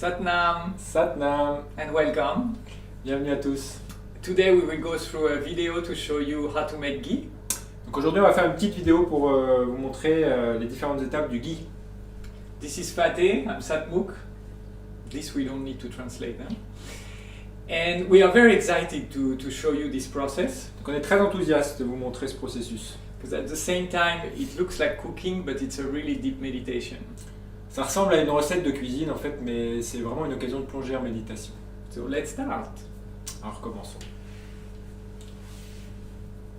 Satnam Satnam, and welcome. bienvenue à tous. Today we will go through a video to show you how to make ghee. Donc aujourd'hui on va faire une petite vidéo pour vous montrer les différentes étapes du ghee. This is Fateh, I'm Satmuk. This we don't need to translate now. And we are very excited to show you this process. Donc on est très enthousiaste de vous montrer ce processus. Because at the same time it looks like cooking, but it's a really deep meditation. Ça ressemble à une recette de cuisine en fait, mais c'est vraiment une occasion de plonger en méditation. So let's start. Alors commençons.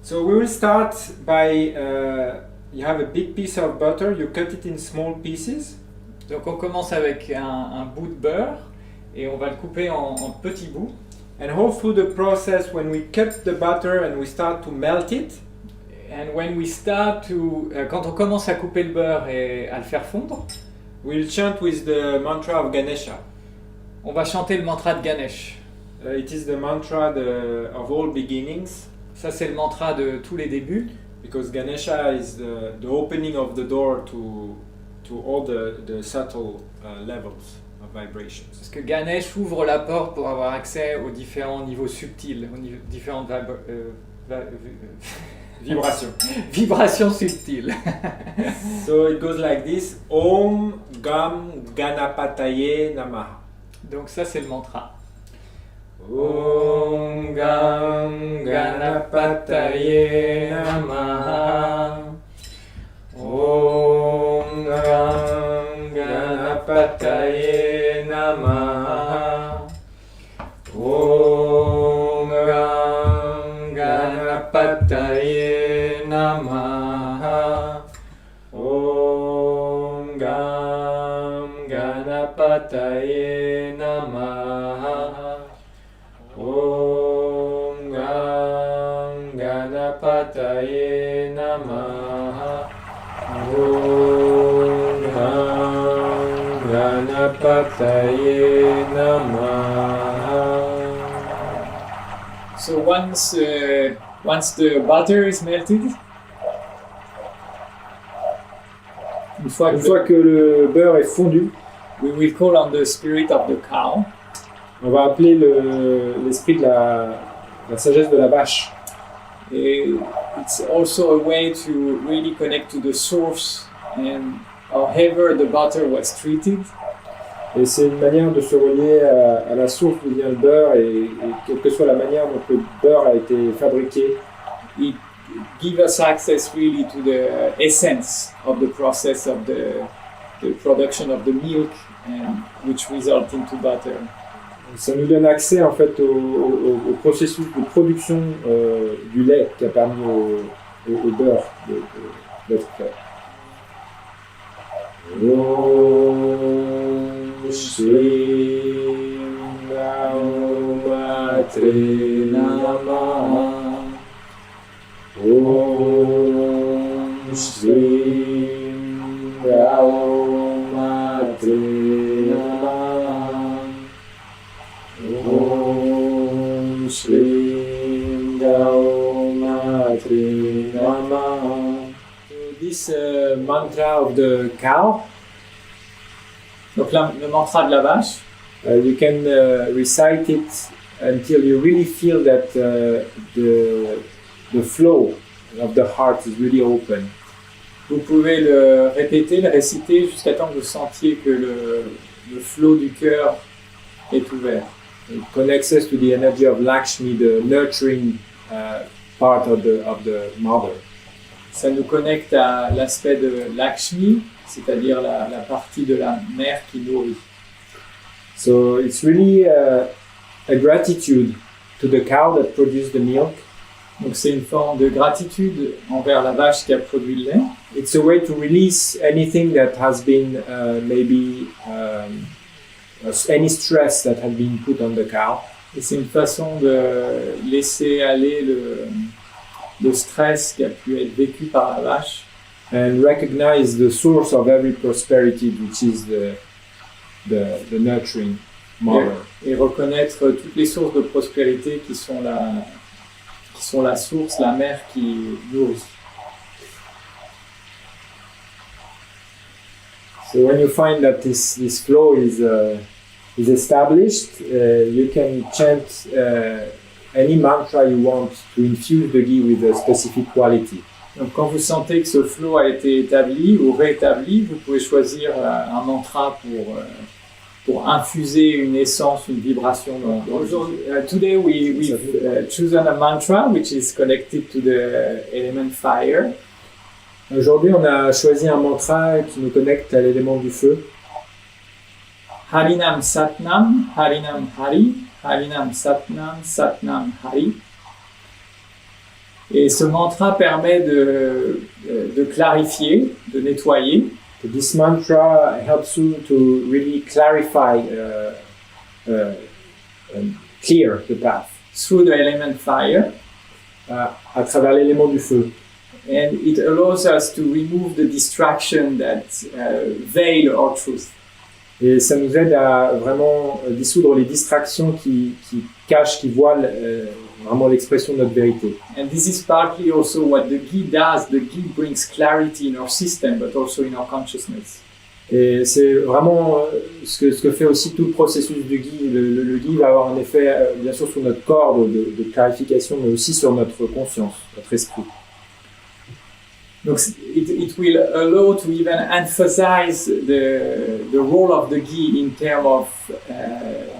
So we will start by, you have a big piece of butter, you cut it in small pieces. Donc on commence avec un bout de beurre et on va le couper en petits bouts. And all through the process, when we cut the butter and we start to melt it, And when we start to, quand on commence à couper le beurre et à le faire fondre, we'll chant with the mantra of Ganesha. on va chanter le mantra de Ganesh. It is the mantra of all beginnings, Ça c'est le mantra de tous les débuts, because Ganesha is the opening of the door to all the subtle levels of vibrations. parce que Ganesh ouvre la porte pour avoir accès aux différents niveaux subtils, aux différentes Vibration. vibrations subtiles. So it goes like this: Om Gam Ganapataye Namaha. Donc ça c'est le mantra. Om Gam Ganapataye Namaha. Om Gam Ganapataye Namaha. Om Gam Ganapataye Namaha. Om Gam Ganapataye Namaha. Om Gam Ganapataye Namaha. Om Gam Ganapataye Namaha. So once the butter is melted, une fois que le beurre est fondu, we will call on the spirit of the cow. on va appeler l'esprit de la sagesse de la vache. Et it's also a way to really connect to the source and however the butter was treated. Et c'est une manière de se relier à la source d'où vient le beurre et quelle que soit la manière dont le beurre a été fabriqué. It gives us access really to the essence of the process of the production of the milk, and which result into butter. Ça nous donne accès en fait au processus de production du lait qui a permis au beurre d'être fait. Om Shri Matre Namaha. Om Shri Matre Namaha. Om Shri Matre Namaha. This mantra of the cow, Donc là, le mantra de la vache, you can recite it until you really feel that the flow of the heart is really open. vous pouvez le répéter, le réciter jusqu'à temps que vous sentiez que le flot du cœur est ouvert. It connects us to the energy of Lakshmi, the nurturing part of the mother. Ça nous connecte à l'aspect de Lakshmi, c'est-à-dire la partie de la mère qui nourrit. So it's really a gratitude to the cow that produced the milk. Donc c'est une forme de gratitude envers la vache qui a produit le lait. It's a way to release anything that has been any stress that had been put on the cow. Et c'est une façon de laisser aller le stress qui a pu être vécu par la vache. And recognize the source of every prosperity, which is the nurturing mother. Et reconnaître toutes les sources de prospérité qui sont la source, la mère qui nourrit. So when you find that this flow is is established, you can chant any mantra you want to infuse the ghee with a specific quality. Donc quand vous sentez que ce flow a été établi ou rétabli, vous pouvez choisir un mantra pour infuser une essence, une vibration dans le jour. Today we've chosen a mantra which is connected to the element fire. Aujourd'hui, on a choisi un mantra qui nous connecte à l'élément du feu. Harinam Satnam, Harinam Hari, Harinam Satnam, Satnam Hari. Et ce mantra permet de clarifier, de nettoyer. This mantra helps you to really clarify, clear the path. Through the element fire. À travers l'élément du feu. And it allows us to remove the distraction that veil our truth. Et ça nous aide à vraiment dissoudre les distractions qui cachent, qui voilent vraiment l'expression de notre vérité. And this is partly also what the ghee does. The ghee brings clarity in our system, but also in our consciousness. Et c'est vraiment ce que fait aussi tout le processus du ghee. Le ghee va avoir un effet, bien sûr, sur notre corps de clarification, mais aussi sur notre conscience, notre esprit. Donc, it will allow to even emphasize the role of the ghee in terms of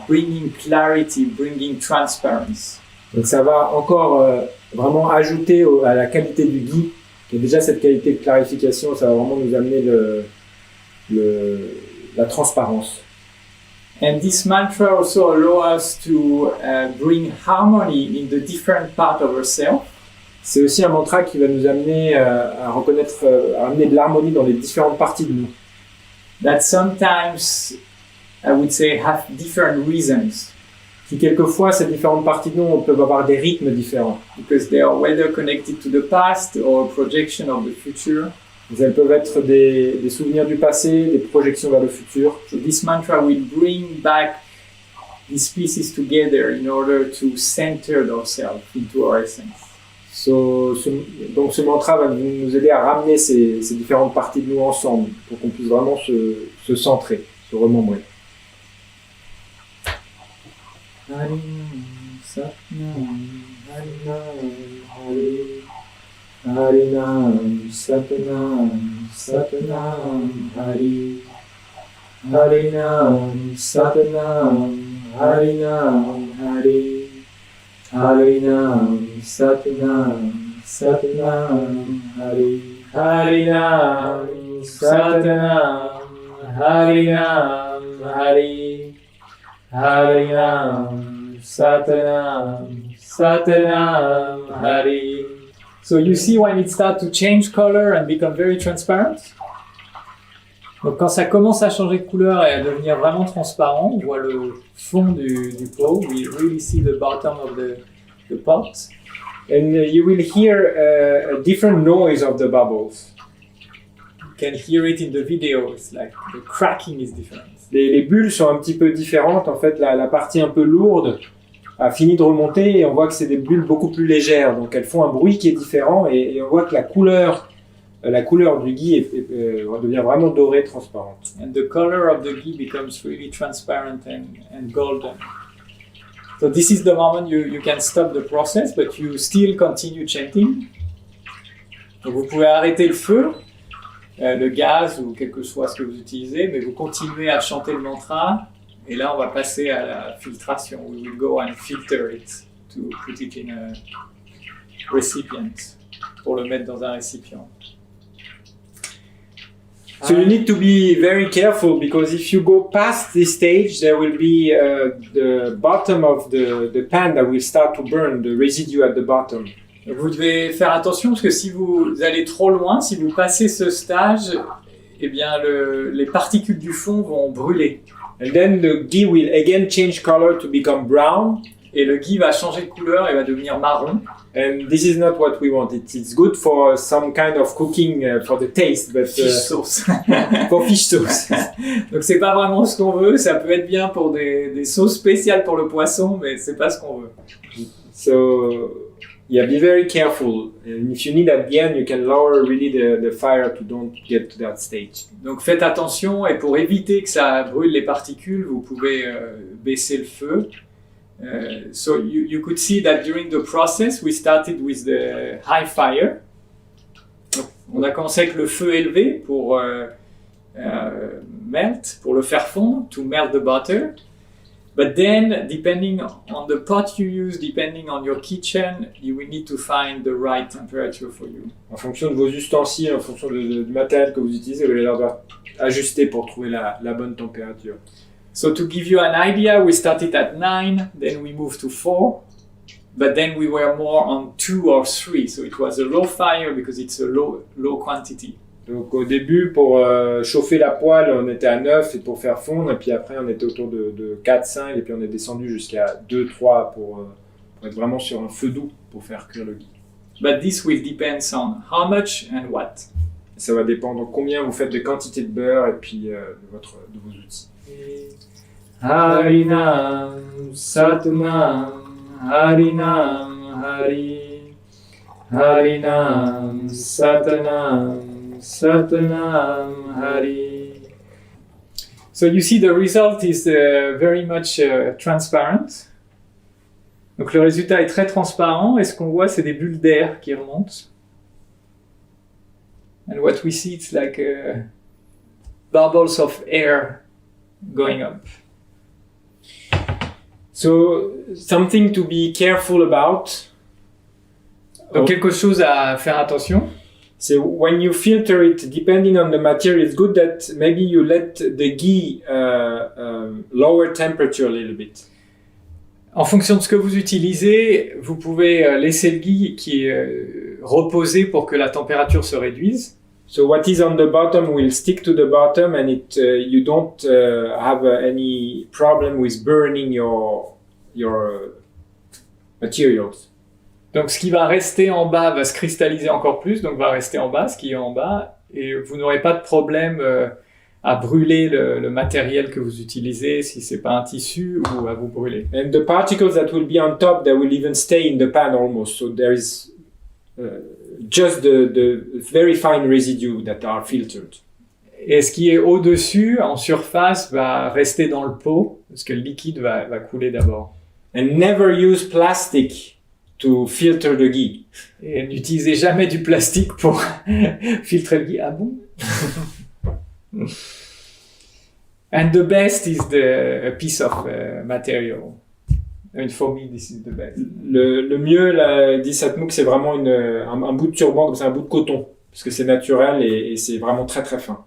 bringing clarity, bringing transparency. Donc ça va encore vraiment ajouter à la qualité du ghee, qui a déjà cette qualité de clarification, ça va vraiment nous amener la transparence. And this mantra also allows us to bring harmony in the different parts of ourselves. C'est aussi un mantra qui va nous amener à reconnaître, à amener de l'harmonie dans les différentes parties de nous. That sometimes, I would say, have different rhythms. Qui quelquefois, ces différentes parties de nous peuvent avoir des rythmes différents. Because they are whether connected to the past or a projection of the future. Elles peuvent être des souvenirs du passé, des projections vers le futur. So this mantra will bring back these pieces together in order to center ourselves into our essence. Donc ce mantra va nous aider à ramener ces différentes parties de nous ensemble pour qu'on puisse vraiment se centrer, se remembrer. Harinam Satnam, Harinam Satnam, Satnam Hari. Harinam Satnam, Harinam Hari. Harinam Satnam, Satnam Hari. Harinam Satnam, Harinam Hari. Harinam Satnam, Satnam Hari. So you see when it starts to change color and become very transparent? Donc quand ça commence à changer de couleur et à devenir vraiment transparent, on voit le fond du pot. We really see the bottom of the pot. And you will hear a different noise of the bubbles. You can hear it in the video. It's like the cracking is different. Les bulles sont un petit peu différentes. En fait, la partie un peu lourde a fini de remonter et on voit que c'est des bulles beaucoup plus légères. Donc elles font un bruit qui est différent et on voit que la couleur du ghee devient vraiment dorée, transparente. And the color of the ghee becomes really transparent and golden. So this is the moment you can stop the process, but you still continue chanting. Donc vous pouvez arrêter le feu, le gaz ou quel que soit ce que vous utilisez, mais vous continuez à chanter le mantra. Et là, on va passer à la filtration. We will go and filter it to put it in a recipient, pour le mettre dans un récipient. So you need to be very careful because if you go past this stage, there will be the bottom of the pan that will start to burn, the residue at the bottom. Vous devez faire attention parce que si vous allez trop loin, si vous passez ce stage, eh bien les particules du fond vont brûler. And then the ghee will again change color to become brown. Et le ghee va changer de couleur et va devenir marron. And this is not what we want. It's good for some kind of cooking for the taste, but fish sauce. For fish sauce. Donc c'est pas vraiment ce qu'on veut. Ça peut être bien pour des sauces spéciales pour le poisson, mais c'est pas ce qu'on veut. So Yeah, be very careful. And if you need at the end, you can lower really the fire to don't get to that stage. Donc faites attention et pour éviter que ça brûle les particules, vous pouvez baisser le feu. So you could see that during the process, we started with the high fire. Donc, on a commencé avec le feu élevé pour melt, pour le faire fondre, to melt the butter. But then, depending on the pot you use, depending on your kitchen, you will need to find the right temperature for you. En fonction de vos ustensiles, en fonction du matériel que vous utilisez, vous allez devoir ajuster pour trouver la bonne température. So to give you an idea, we started at 9, then we moved to 4, but then we were more on 2 or 3, so it was a low fire because it's a low quantity. Donc au début, pour chauffer la poêle, on était à 9 et pour faire fondre, et puis après on était autour de 4, 5, et puis on est descendu jusqu'à 2, 3 pour être vraiment sur un feu doux pour faire cuire le ghee. But this will depend on how much and what. Ça va dépendre combien vous faites de quantité de beurre et puis de vos outils. Harinam Satnam Harinam Hari Harinam Satnam Satnam Hari. So you see the result is very much transparent. Donc le résultat est très transparent et ce qu'on voit c'est des bulles d'air qui remontent. And what we see it's like bubbles of air going up. So something to be careful about. Donc quelque chose à faire attention. So when you filter it, depending on the material, it's good that maybe you let the ghee lower temperature a little bit. En fonction de ce que vous utilisez, vous pouvez laisser le ghee qui reposer pour que la température se réduise. So what is on the bottom will stick to the bottom, and you don't have any problem with burning your materials. Donc ce qui va rester en bas va se cristalliser encore plus, donc va rester en bas, ce qui est en bas, et vous n'aurez pas de problème à brûler le matériel que vous utilisez, si c'est pas un tissu, ou à vous brûler. And the particles that will be on top, they will even stay in the pan almost. So there is just the very fine residue that are filtered. Et ce qui est au-dessus, en surface, va rester dans le pot, parce que le liquide va couler d'abord. And never use plastic to filter the ghee. Et n'utilisez jamais du plastique pour filtrer le ghee. Ah bon? And the best is a piece of material. I mean, for me, this is the best. Le mieux, dit Satmuk, c'est vraiment un bout de turban, comme c'est un bout de coton, parce que c'est naturel et c'est vraiment très très fin.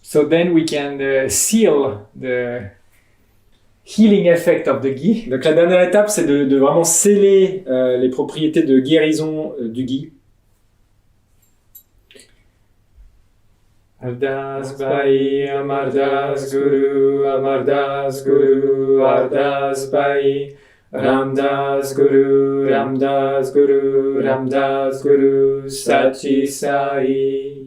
So then we can seal the healing effect of the ghee. Donc la dernière étape, c'est de vraiment sceller les propriétés de guérison du ghee. Ardas Bhai, Amardas Guru, Amardas Guru, Ardas Bhai, Ramdas Guru, Ramdas Guru, Ramdas Guru, Sachi Sai.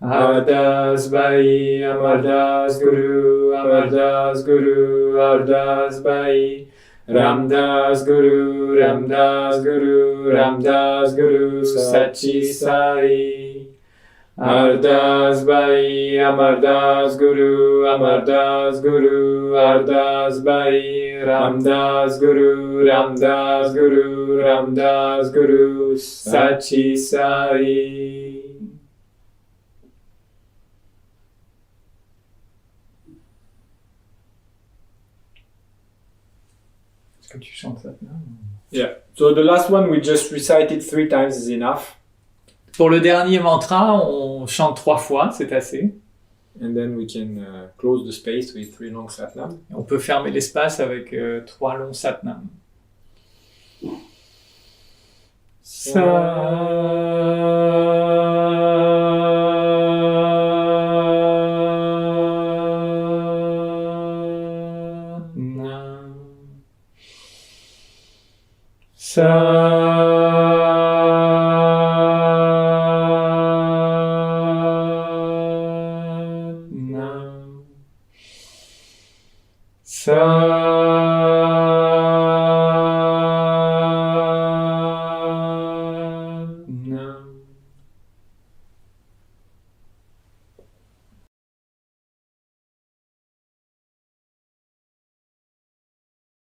Ardas Bhai, Amardas Guru, Amardas Guru, Ardas Bhai, Ramdas Guru, Ramdas Guru, Ramdas Guru, Sachi Sai. Ardas Bhai, Amardas Guru, Amardas Guru, Ardas Bhai, Ramdas Guru, Ramdas Guru, Ramdas Guru, Sachi Sai. Est-ce que tu chantes ça maintenant? Yeah. So the last one we just recited 3 times is enough. Pour le dernier mantra, on chante 3 fois, c'est assez. And then we can close the space with 3 long Satnam. On peut fermer l'espace avec 3 longs Satnam. Satnam.